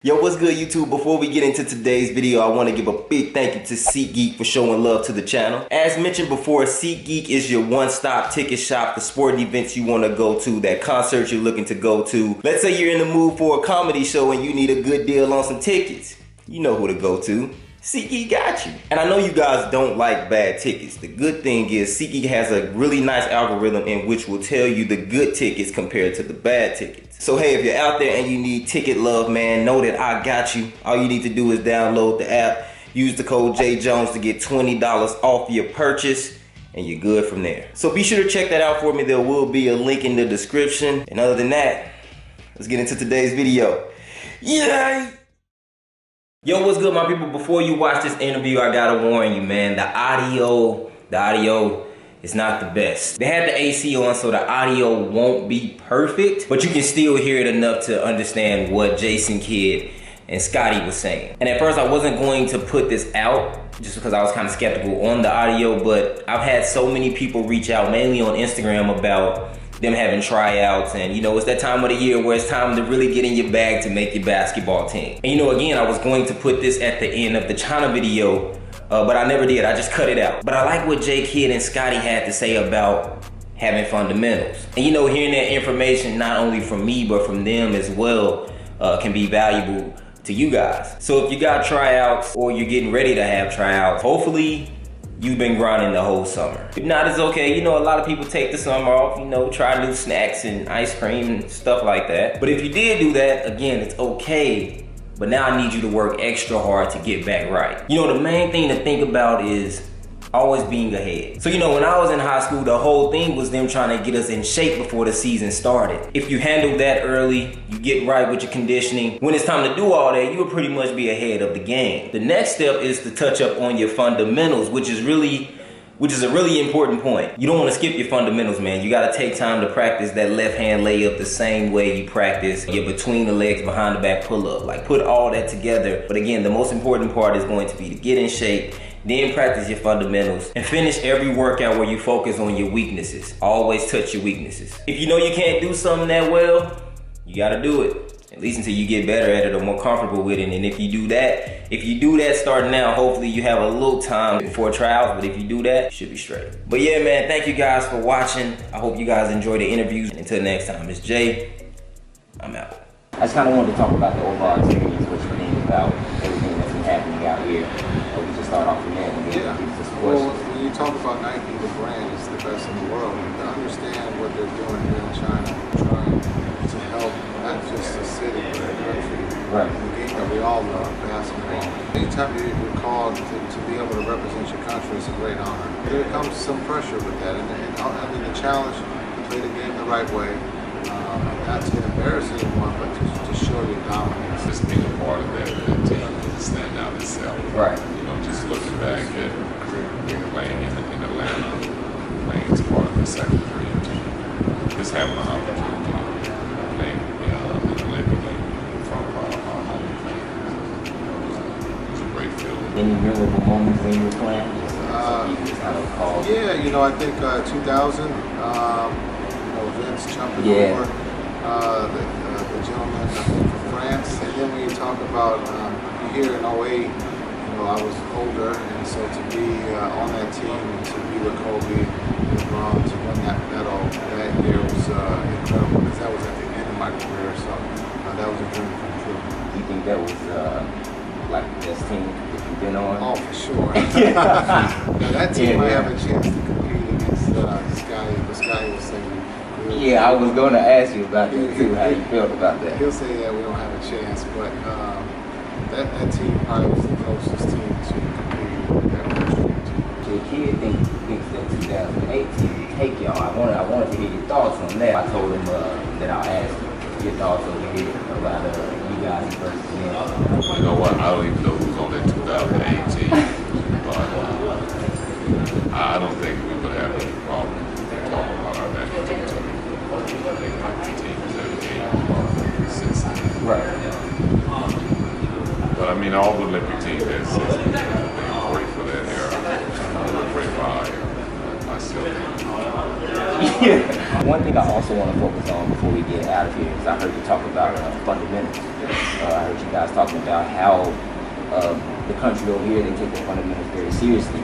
Yo, what's good YouTube? Before we get into today's video, I want to give a big thank you to SeatGeek for showing love to the channel. As mentioned before, SeatGeek is your one-stop ticket shop for sporting events you want to go to, that concert you're looking to go to. Let's say you're in the mood for a comedy show and you need a good deal on some tickets. You know who to go to. SeatGeek got you. And I know you guys don't like bad tickets. The good thing is SeatGeek has a really nice algorithm in which will tell you the good tickets compared to the bad tickets. So hey, if you're out there and you need ticket love, man, know that I got you. All you need to do is download the app, use the code JJones to get $20 off your purchase, and you're good from there. So be sure to check that out for me. There will be a link in the description. And other than that, let's get into today's video. Yay! Yo, what's good, my people? Before you watch this interview, I gotta warn you, man, the audio is not the best. They had the AC on, so the audio won't be perfect, but you can still hear it enough to understand what Jason, KIDD, and Scottie was saying. And at first I wasn't going to put this out just because I was kind of skeptical on the audio, but I've had so many people reach out, mainly on Instagram, about them having tryouts, and you know, it's that time of the year where it's time to really get in your bag to make your basketball team. And you know, again, I was going to put this at the end of the China video, but I never did. I just cut it out. But I like what KIDD and Scottie had to say about having fundamentals. And you know, hearing that information not only from me but from them as well can be valuable to you guys. So if you got tryouts or you're getting ready to have tryouts, hopefully you've been grinding the whole summer. If not, it's okay. You know, a lot of people take the summer off, you know, try new snacks and ice cream and stuff like that. But if you did do that, again, it's okay. But now I need you to work extra hard to get back right. You know, the main thing to think about is always being ahead. So, you know, when I was in high school, the whole thing was them trying to get us in shape before the season started. If you handle that early, you get right with your conditioning, when it's time to do all that, you will pretty much be ahead of the game. The next step is to touch up on your fundamentals, which is a really important point. You don't want to skip your fundamentals, man. You got to take time to practice that left hand layup the same way you practice your between the legs, behind the back pull up. Like, put all that together. But again, the most important part is going to be to get in shape, then practice your fundamentals, and finish every workout where you focus on your weaknesses. Always touch your weaknesses. If you know you can't do something that well, you got to do it. At least until you get better at it or more comfortable with it. And if you do that starting now, hopefully you have a little time before trials, but if you do that, you should be straight. But yeah, man, thank you guys for watching. I hope you guys enjoy the interviews. Until next time, it's Jay. I'm out. I just kind of wanted to talk about the overall experience, what you think about everything that's been happening out here. We just start off from there. Well, when you talk about Nike, the brand is the best in the world. To understand what they're doing here in China, trying to help not just the city, but the country. Right. The game that we all love, basketball. Anytime you're called to be able to represent your country, it's a great honor. There comes some pressure with that, and I mean the challenge to play the game the right way, not to embarrass anyone, but to show your dominance. Just being a part of that team to stand out itself. Right. You know, just looking back at playing in Atlanta, playing as part of the second dream team, just having an opportunity to play in the Olympic League in front of our home fans. It was a great feeling. Any memorable moments when you were playing? Yeah, you know, I think 2000, you know, Vince jumping over the gentleman, I think, from France. And then when you talk about, you hear in 08, you know, I was older, and so to be on that team and to be with Kobe and LeBron to win that medal that year was incredible, because that was at the end of my career, so that was a dream come true. Do you think that was like the best team that you've been on? Oh, for sure. Now, that team might have a chance to compete against Scottie, but Scottie will say, yeah, I was going to ask you about that too, how you felt about that. He'll say that we don't have a chance, but that team probably was the closest team to competing with that team. So KIDD thinks that 2018 will take y'all. I wanted to hear your thoughts on that. I told him that I'll ask your thoughts over here about you guys versus them. You know what? I don't even know who's on that 2018, but I don't think we would have any problem talking about our national team. I think the team is every game since then. Right. But I mean, all the Olympic team has been great for that era. Great for our era. still can't. Yeah. One thing I also want to focus on before we get out of here is I heard you talk about fundamentals. I heard you guys talking about how the country over here, they take the fundamentals very seriously.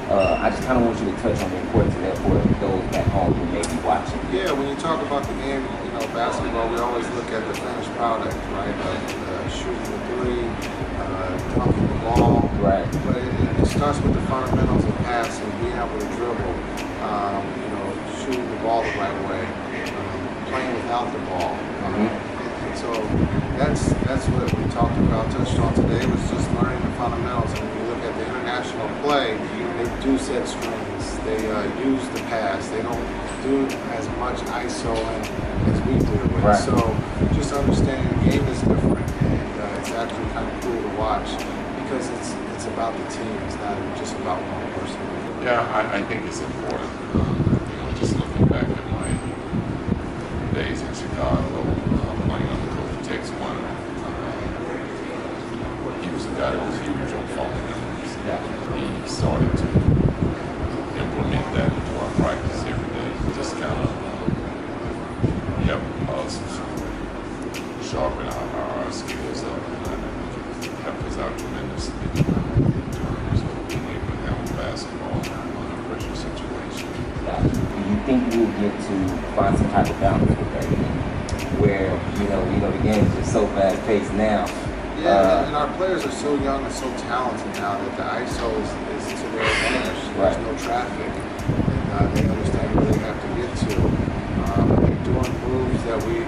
I just kind of want you to touch on the importance of that for those back home who may be watching. Yeah, when you talk about the game, you know, basketball, we always look at the finished product, right? Shooting the three, dunking the ball. Right. But it starts with the fundamentals of passing, being able to dribble, you know, shooting the ball the right way, playing without the ball. And so that's what we talked about, touched on today, was just learning the fundamentals. And when you look at the international play, they do set screens. They use the pass. They don't do as much ISO as we do. Right. So just understanding the game is different, and it's actually kind of cool to watch because it's about the team. It's not just about one person. Yeah, I think it's important. You know, just looking back at my days in Chicago, playing under Coach Tex One, he was a guy that was huge on fundamentals. He started to implement that into our practice every day. Just kind of help us sharpen our skills up, and help us out tremendously in terms of being able to handle basketball under pressure situations. Do you think we'll get to find some type of balance with that game? Where, you know, the game is just so fast paced now. Yeah, and our players are so young and so talented now that the ISO is to their advantage. There's no traffic, and they understand where they have to get to. They're doing moves that we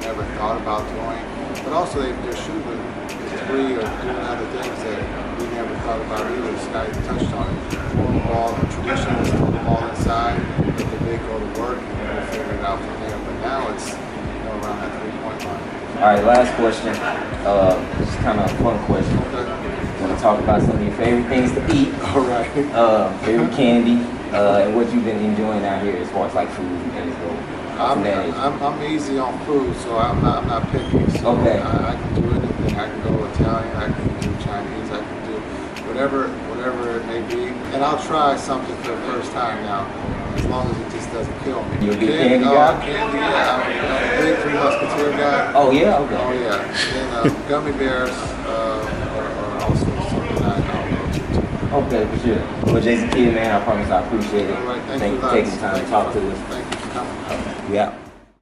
never thought about doing, but also they're shooting the three or doing other things that we never thought about either. Scotty touched on it. Throwing the ball, traditionally was throwing the ball inside, let the big go to work, and we'll figure it out from there. But now it's, you know, around that 3-point line. All right, last question. Just kind of a fun question. Okay. Want to talk about some of your favorite things to eat? All right. Favorite candy, and what you've been enjoying out here as far as like food and I'm easy on food, so I'm not picky. So okay. I can do anything. I can go Italian. I can do Chinese. I can do whatever it may be. And I'll try something for the first time now, as long as it just doesn't kill me. You a big candy guy? Candy, yeah. I'm a big Three Musketeer guy. Oh yeah. Okay. Oh yeah. And gummy bears are also something I'll go to. Okay, for sure. Well, Jason Kidd, man, I promise I appreciate it. All right, Thank you for taking the time to talk to us. Thank you for coming. We out.